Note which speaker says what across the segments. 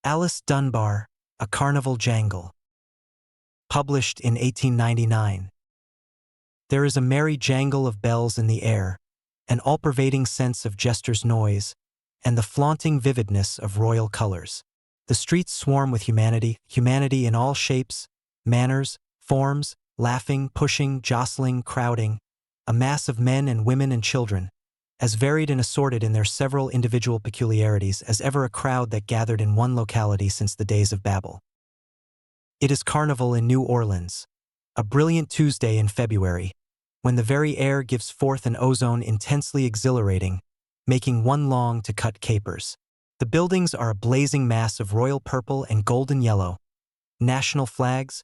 Speaker 1: Alice Dunbar, A Carnival Jangle. Published in 1899. There is a merry jangle of bells in the air, an all-pervading sense of jester's noise, and the flaunting vividness of royal colors. The streets swarm with humanity in all shapes, manners, forms, laughing, pushing, jostling, crowding, a mass of men and women and children, as varied and assorted in their several individual peculiarities as ever a crowd that gathered in one locality since the days of Babel. It is Carnival in New Orleans, a brilliant Tuesday in February, when the very air gives forth an ozone intensely exhilarating, making one long to cut capers. The buildings are a blazing mass of royal purple and golden yellow, national flags,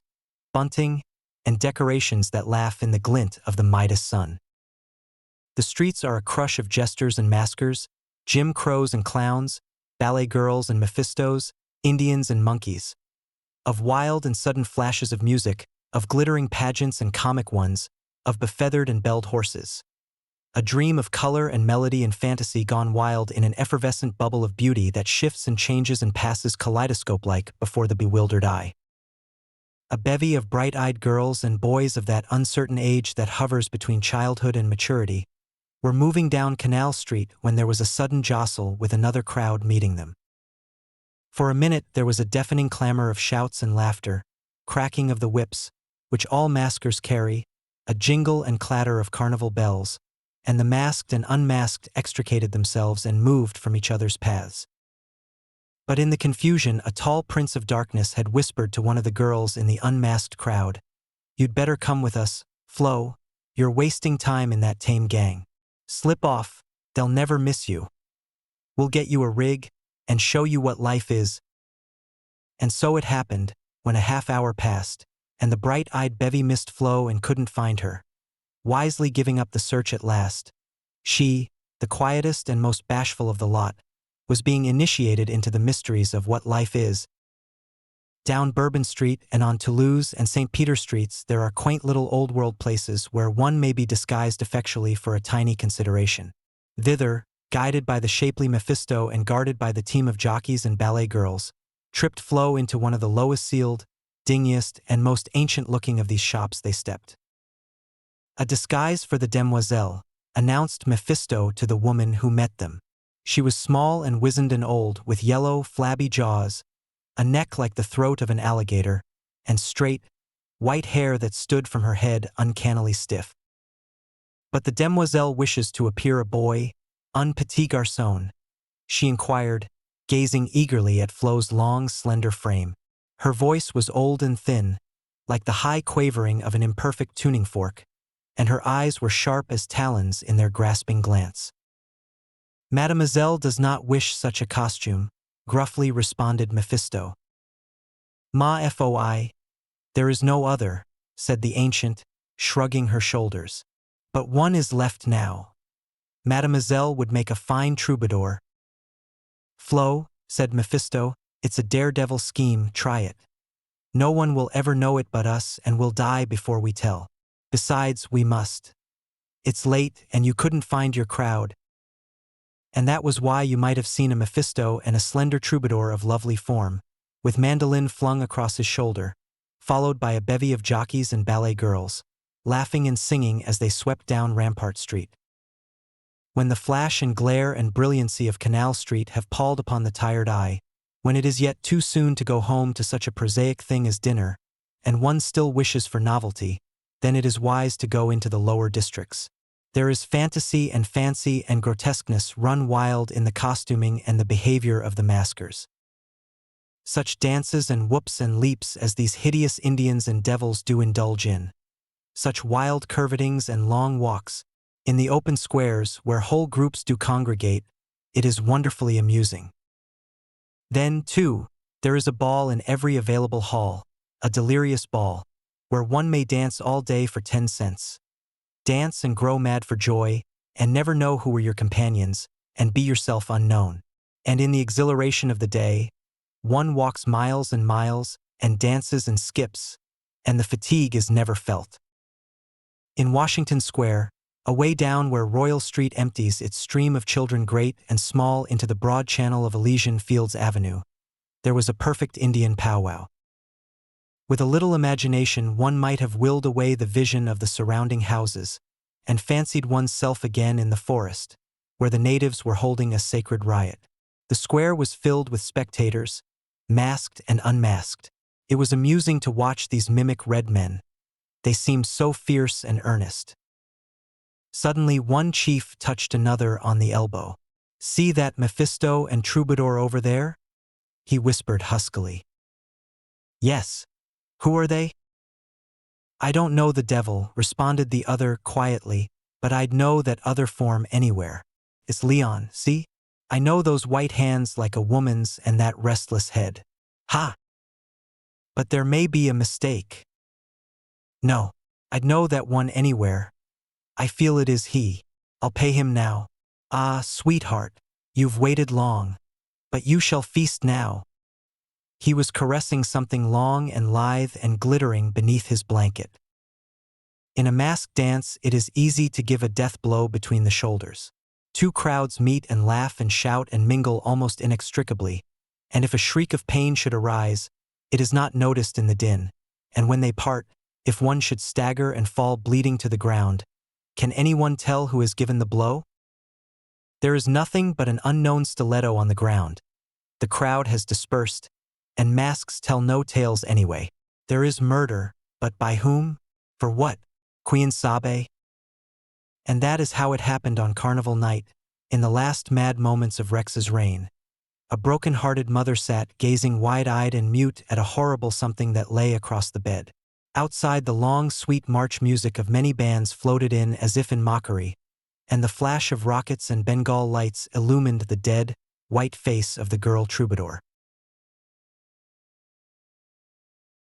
Speaker 1: bunting, and decorations that laugh in the glint of the Midas sun. The streets are a crush of jesters and maskers, Jim Crows and clowns, ballet girls and Mephistos, Indians and monkeys, of wild and sudden flashes of music, of glittering pageants and comic ones, of befeathered and belled horses. A dream of color and melody and fantasy gone wild in an effervescent bubble of beauty that shifts and changes and passes kaleidoscope-like before the bewildered eye. A bevy of bright-eyed girls and boys of that uncertain age that hovers between childhood and maturity were moving down Canal Street when there was a sudden jostle with another crowd meeting them. For a minute there was a deafening clamor of shouts and laughter, cracking of the whips, which all maskers carry, a jingle and clatter of carnival bells, and the masked and unmasked extricated themselves and moved from each other's paths. But in the confusion a tall prince of darkness had whispered to one of the girls in the unmasked crowd, "You'd better come with us, Flo, you're wasting time in that tame gang. Slip off, they'll never miss you. We'll get you a rig, and show you what life is." And so it happened, when a half-hour passed, and the bright-eyed bevy missed Flo and couldn't find her. Wisely giving up the search at last, she, the quietest and most bashful of the lot, was being initiated into the mysteries of what life is. Down Bourbon Street and on Toulouse and St. Peter Streets there are quaint little old-world places where one may be disguised effectually for a tiny consideration. Thither, guided by the shapely Mephisto and guarded by the team of jockeys and ballet girls, tripped Flo into one of the lowest-ceiled, dingiest, and most ancient-looking of these shops they stepped. A disguise for the demoiselle, announced Mephisto to the woman who met them. She was small and wizened and old, with yellow, flabby jaws, a neck like the throat of an alligator, and straight, white hair that stood from her head uncannily stiff. "But the demoiselle wishes to appear a boy, un petit garçon?" she inquired, gazing eagerly at Flo's long, slender frame. Her voice was old and thin, like the high quavering of an imperfect tuning fork, and her eyes were sharp as talons in their grasping glance. "Mademoiselle does not wish such a costume," gruffly responded Mephisto. "Ma foi, there is no other," said the ancient, shrugging her shoulders. "But one is left now. Mademoiselle would make a fine troubadour." "Flo," said Mephisto, "it's a daredevil scheme, try it. No one will ever know it but us, and we'll die before we tell. Besides, we must. It's late, and you couldn't find your crowd." And that was why you might have seen a Mephisto and a slender troubadour of lovely form, with mandolin flung across his shoulder, followed by a bevy of jockeys and ballet girls, laughing and singing as they swept down Rampart Street. When the flash and glare and brilliancy of Canal Street have palled upon the tired eye, when it is yet too soon to go home to such a prosaic thing as dinner, and one still wishes for novelty, then it is wise to go into the lower districts. There is fantasy and fancy and grotesqueness run wild in the costuming and the behavior of the maskers. Such dances and whoops and leaps as these hideous Indians and devils do indulge in. Such wild curvetings and long walks, in the open squares where whole groups do congregate, it is wonderfully amusing. Then, too, there is a ball in every available hall, a delirious ball, where one may dance all day for 10 cents. Dance and grow mad for joy, and never know who were your companions, and be yourself unknown. And in the exhilaration of the day, one walks miles and miles, and dances and skips, and the fatigue is never felt. In Washington Square, away down where Royal Street empties its stream of children great and small into the broad channel of Elysian Fields Avenue, there was a perfect Indian powwow. With a little imagination, one might have willed away the vision of the surrounding houses and fancied oneself again in the forest, where the natives were holding a sacred riot. The square was filled with spectators, masked and unmasked. It was amusing to watch these mimic red men. They seemed so fierce and earnest. Suddenly, one chief touched another on the elbow. "See that Mephisto and Troubadour over there?" he whispered huskily. "Yes. Who are they?" "I don't know the devil," responded the other quietly, "but I'd know that other form anywhere. It's Leon, see? I know those white hands like a woman's and that restless head. Ha! But there may be a mistake. No, I'd know that one anywhere. I feel it is he. I'll pay him now. Ah, sweetheart, you've waited long, but you shall feast now." He was caressing something long and lithe and glittering beneath his blanket. In a masked dance, it is easy to give a death blow between the shoulders. Two crowds meet and laugh and shout and mingle almost inextricably, and if a shriek of pain should arise, it is not noticed in the din, and when they part, if one should stagger and fall bleeding to the ground, can anyone tell who has given the blow? There is nothing but an unknown stiletto on the ground. The crowd has dispersed, and masks tell no tales anyway. There is murder, but by whom? For what? Quien sabe? And that is how it happened on Carnival night, in the last mad moments of Rex's reign. A broken-hearted mother sat gazing wide-eyed and mute at a horrible something that lay across the bed. Outside, the long, sweet march music of many bands floated in as if in mockery, and the flash of rockets and Bengal lights illumined the dead, white face of the girl troubadour.